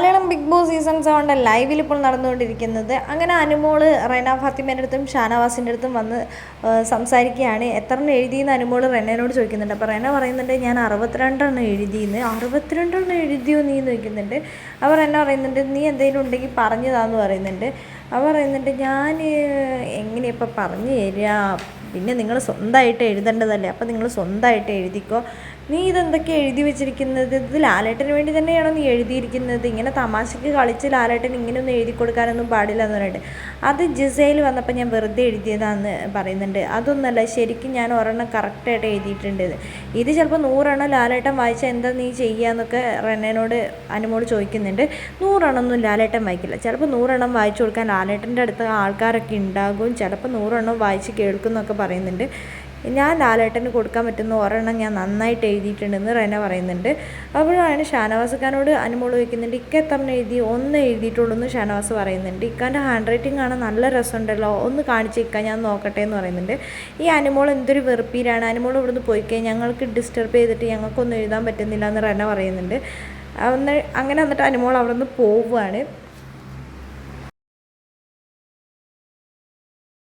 Malayalam big boss season 7 ലൈവിൽ ഇപ്പോൾ നടന്നുകൊണ്ടിരിക്കുന്നത്. അങ്ങനെ അനുമോള് റെന ഫാത്തിമേൻ്റെ അടുത്തും ഷാനവാസിൻ്റെ അടുത്തും വന്ന് സംസാരിക്കുകയാണ്. എത്ര എഴുതിയെന്ന് അനുമോള് റെനയോട് ചോദിക്കുന്നുണ്ട്. അപ്പോൾ റെന പറയുന്നുണ്ട്, ഞാൻ 62 എഴുതിയെന്ന്. 62 എഴുതിയോ നീ എന്ന് ചോദിക്കുന്നുണ്ട്. അപ്പോൾ റെന പറയുന്നുണ്ട്, നീ എന്തെങ്കിലും ഉണ്ടെങ്കിൽ പറഞ്ഞതാന്ന് പറയുന്നുണ്ട്. അപ്പോൾ പറയുന്നുണ്ട്, ഞാൻ എങ്ങനെ ഇപ്പം പറഞ്ഞു തരിക, പിന്നെ നിങ്ങൾ സ്വന്തമായിട്ട് എഴുതേണ്ടതല്ലേ, അപ്പോൾ നിങ്ങൾ സ്വന്തമായിട്ട് എഴുതിക്കോ. നീ ഇതെന്തൊക്കെ എഴുതി വെച്ചിരിക്കുന്നത്? ഇത് ലാലേട്ടന് വേണ്ടി തന്നെയാണോ നീ എഴുതിയിരിക്കുന്നത്? ഇങ്ങനെ തമാശയ്ക്ക് കളിച്ച് ലാലേട്ടൻ ഇങ്ങനെയൊന്നും എഴുതി കൊടുക്കാനൊന്നും പാടില്ല എന്ന് പറഞ്ഞിട്ട് അത് ജിസയിൽ വന്നപ്പോൾ ഞാൻ വെറുതെ എഴുതിയതാണെന്ന് പറയുന്നുണ്ട്. അതൊന്നല്ല, ശരിക്കും ഞാൻ ഒരെണ്ണം കറക്റ്റായിട്ട് എഴുതിയിട്ടുണ്ട്. ഇത് ചിലപ്പോൾ 100 ലാലേട്ടൻ വായിച്ചാൽ എന്താ നീ ചെയ്യുക എന്നൊക്കെ റെനയോട് അനുമോട് ചോദിക്കുന്നുണ്ട്. 100 ലാലേട്ടൻ വായിക്കില്ല. ചിലപ്പോൾ 100 വായിച്ചു കൊടുക്കാൻ ലാലേട്ടൻ്റെ അടുത്ത് ആൾക്കാരൊക്കെ ഉണ്ടാകും. ചിലപ്പോൾ 100 വായിച്ച് കേൾക്കും എന്നൊക്കെ പറയുന്നുണ്ട്. ഞാൻ ലാലേട്ടന് കൊടുക്കാൻ പറ്റുന്ന ഒരെണ്ണം ഞാൻ നന്നായിട്ട് എഴുതിയിട്ടുണ്ടെന്ന് റെന പറയുന്നുണ്ട്. അപ്പോഴാണ് ഷാനവാസ് ഖാനോട് അനുമോൾ ചോദിക്കുന്നുണ്ട്, ഇക്ക എത്ര എഴുതി? 1 എഴുതിയിട്ടുള്ളൂ എന്ന് ഷാനവാസ് പറയുന്നുണ്ട്. ഇക്കാൻ്റെ ഹാൻഡ് റൈറ്റിംഗ് കാണാൻ നല്ല രസമുണ്ടല്ലോ, ഒന്ന് കാണിച്ച് ഇക്ക, ഞാൻ നോക്കട്ടെ എന്ന് പറയുന്നുണ്ട്. ഈ അനുമോൾ എന്തൊരു വെറുപ്പീരാണ്, അനുമോൾ ഇവിടുന്ന് പോയിക്കഴിഞ്ഞാൽ ഞങ്ങൾക്ക് ഡിസ്റ്റർബ് ചെയ്തിട്ട് ഞങ്ങൾക്കൊന്നും എഴുതാൻ പറ്റുന്നില്ല എന്ന് റെന പറയുന്നുണ്ട്. അങ്ങനെ വന്നിട്ട് അനുമോൾ അവിടെ നിന്ന് പോവുകയാണ്.